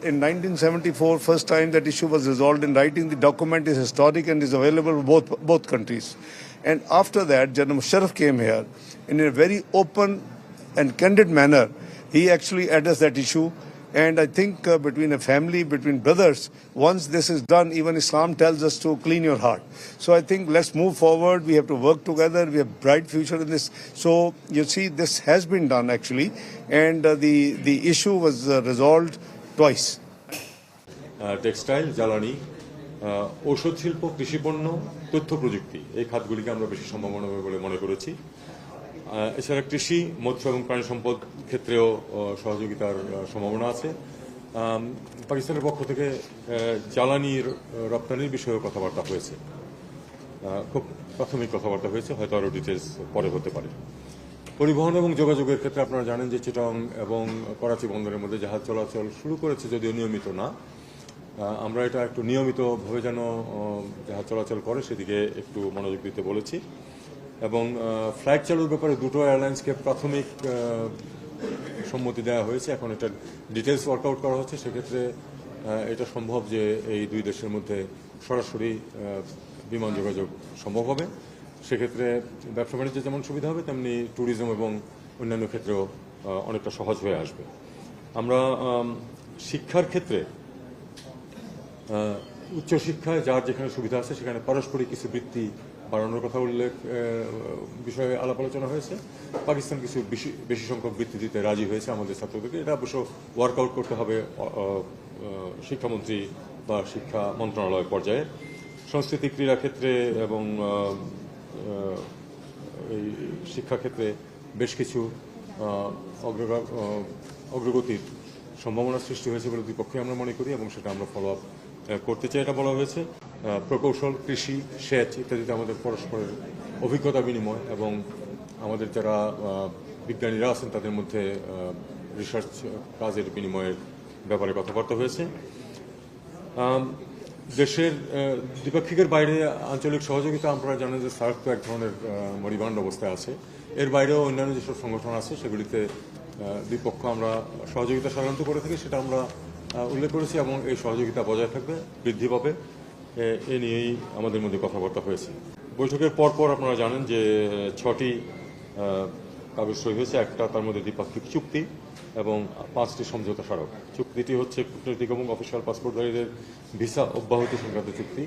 in 1974, first time that issue was resolved in writing. The document is historic and is available for both countries. And after that, General Musharraf came here in a very open and candid manner. He actually addressed that issue. And I think between a family, between brothers, once this is done, even Islam tells us to clean your heart. So I think let's move forward. We have to work together. We have bright future in this. So you see, this has been done actually, and the issue was resolved twice. Textile, জ্বালানি, ঔষধ শিল্প, কৃষিপণ্য, তথ্য প্রযুক্তি এই খাতগুলিকে আমরা বেশি সম্ভাবনা বলে মনে করেছি। এছাড়া কৃষি, মৎস্য এবং প্রাণী সম্পদ ক্ষেত্রেও সহযোগিতার সম্ভাবনা আছে। পাকিস্তানের পক্ষ থেকে জ্বালানির রপ্তানির বিষয়েও কথাবার্তা হয়েছে, খুব প্রাথমিক কথাবার্তা হয়েছে, হয়তো আরও ডিটেলস পরে হতে পারে। পরিবহন এবং যোগাযোগের ক্ষেত্রে আপনারা জানেন যে চিটাগং এবং করাচি বন্দরের মধ্যে জাহাজ চলাচল শুরু করেছে, যদিও নিয়মিত না। আমরা এটা একটু নিয়মিতভাবে যেন জাহাজ চলাচল করে সেদিকে একটু মনোযোগ দিতে বলেছি। এবং ফ্লাইট চালুর ব্যাপারে দুটো এয়ারলাইন্সকে প্রাথমিক সম্মতি দেওয়া হয়েছে। এখন এটা ডিটেলস ওয়ার্কআউট করা হচ্ছে। সেক্ষেত্রে এটা সম্ভব যে এই দুই দেশের মধ্যে সরাসরি বিমান যোগাযোগ সম্ভব হবে। সেক্ষেত্রে ব্যবসা বাণিজ্যে যেমন সুবিধা হবে, তেমনি ট্যুরিজম এবং অন্যান্য ক্ষেত্রেও অনেকটা সহজ হয়ে আসবে। আমরা শিক্ষার ক্ষেত্রে উচ্চশিক্ষায় যার যেখানে সুবিধা আছে সেখানে পারস্পরিক কিছু বৃত্তি বাড়ানোর কথা বিষয়ে আলাপ আলোচনা হয়েছে। পাকিস্তান কিছু বেশি সংখ্যক বৃত্তি দিতে রাজি হয়েছে আমাদের ছাত্রদেরকে। এটা অবশ্য ওয়ার্কআউট করতে হবে শিক্ষামন্ত্রী বা শিক্ষা মন্ত্রণালয় পর্যায়ে। সংস্কৃতি, ক্রীড়া ক্ষেত্রে এবং এই শিক্ষাক্ষেত্রে বেশ কিছু অগ্রগতির সম্ভাবনা সৃষ্টি হয়েছে বলে দুই পক্ষে আমরা মনে করি, এবং সেটা আমরা ফলো আপ করতে চাই। এটা বলা হয়েছে। প্রকৌশল, কৃষি, সেচ ইত্যাদিতে আমাদের পরস্পরের অভিজ্ঞতা বিনিময় এবং আমাদের যারা বিজ্ঞানীরা আছেন তাদের মধ্যে রিসার্চ কাজের বিনিময়ের ব্যাপারে কথাবার্তা হয়েছে। দেশের দ্বিপাক্ষিকের বাইরে আঞ্চলিক সহযোগিতা, আপনারা জানেন যে সার্ক তো এক ধরনের মরিবান্ড অবস্থায় আছে। এর বাইরেও অন্যান্য যেসব সংগঠন আছে সেগুলিতে দুই পক্ষ আমরা সহযোগিতা সাধারণত করে থাকি, সেটা আমরা উল্লেখ করেছি, এবং এই সহযোগিতা বজায় থাকবে, বৃদ্ধি পাবে, এ নিয়েই আমাদের মধ্যে কথাবার্তা হয়েছে। বৈঠকের পরপর আপনারা জানেন যে 6টি কাগজ সই হয়েছে। একটা তার মধ্যে দ্বিপাক্ষিক চুক্তি এবং 5টি সমঝোতা স্মারক। চুক্তিটি হচ্ছে কূটনৈতিক এবং অফিসিয়াল পাসপোর্টধারীদের ভিসা অব্যাহতি সংক্রান্ত চুক্তি।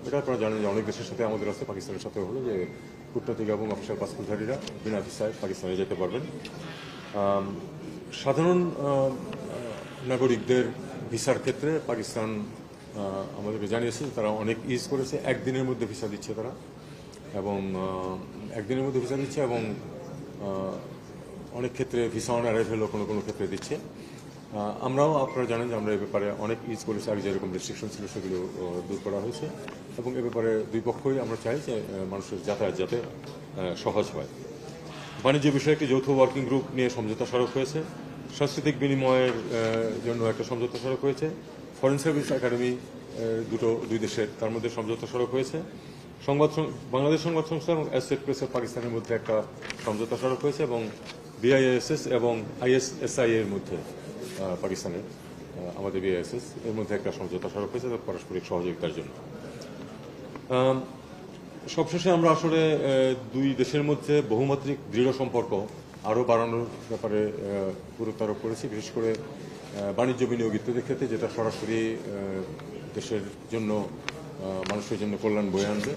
এটা আপনারা জানেন যে অনেক দেশের সাথে আমাদের আছে, পাকিস্তানের সাথে হলো যে কূটনৈতিক এবং অফিসিয়াল পাসপোর্টধারীরা বিনা ভিসায় পাকিস্তানে যেতে পারবেন। সাধারণ নাগরিকদের ভিসার ক্ষেত্রে পাকিস্তান আমাদেরকে জানিয়েছে তারা অনেক ইজ করেছে। একদিনের মধ্যে ভিসা দিচ্ছে তারা, এবং একদিনের মধ্যে ভিসা দিচ্ছে, এবং অনেক ক্ষেত্রে ভিসা অন অ্যারাইভেলও কোনো কোনো ক্ষেত্রে দিচ্ছে। আমরাও, আপনারা জানেন যে আমরা এ ব্যাপারে অনেক ইজ করেছি। আগে যেরকম রেস্ট্রিকশন ছিল সেগুলো দূর করা হয়েছে, এবং এ ব্যাপারে দুই পক্ষই আমরা চাই যে মানুষের যাতায়াত যাতে সহজ হয়। বাণিজ্য বিষয়ে একটি যৌথ ওয়ার্কিং গ্রুপ নিয়ে সমঝোতা স্মারক হয়েছে। সাংস্কৃতিক বিনিময়ের জন্য একটা সমঝোতা স্মারক হয়েছে। ফরেন সার্ভিস একাডেমি দুই দেশের, তার মধ্যে সমঝোতা স্মারক হয়েছে। বাংলাদেশ সংবাদ সংস্থা এবং অ্যাসোসিয়েট প্রেস অফ পাকিস্তানের মধ্যে একটা সমঝোতা স্মারক হয়েছে, এবং বিআইএসএস এবং আইএসএসআই এর মধ্যে পাকিস্তানের আমাদের বিআইএসএস এর মধ্যে একটা সমঝোতা স্মারক হয়েছে পারস্পরিক সহযোগিতার জন্য। সবশেষে আমরা আসলে দুই দেশের মধ্যে বহুমাত্রিক দৃঢ় সম্পর্ক আরও বাড়ানোর ব্যাপারে গুরুত্ব আরোপ করেছি, বিশেষ করে বাণিজ্য বিনিয়োগ ইত্যাদির ক্ষেত্রে, যেটা সরাসরি দেশের জন্য, মানুষের জন্য কল্যাণ বয়ে আনবে।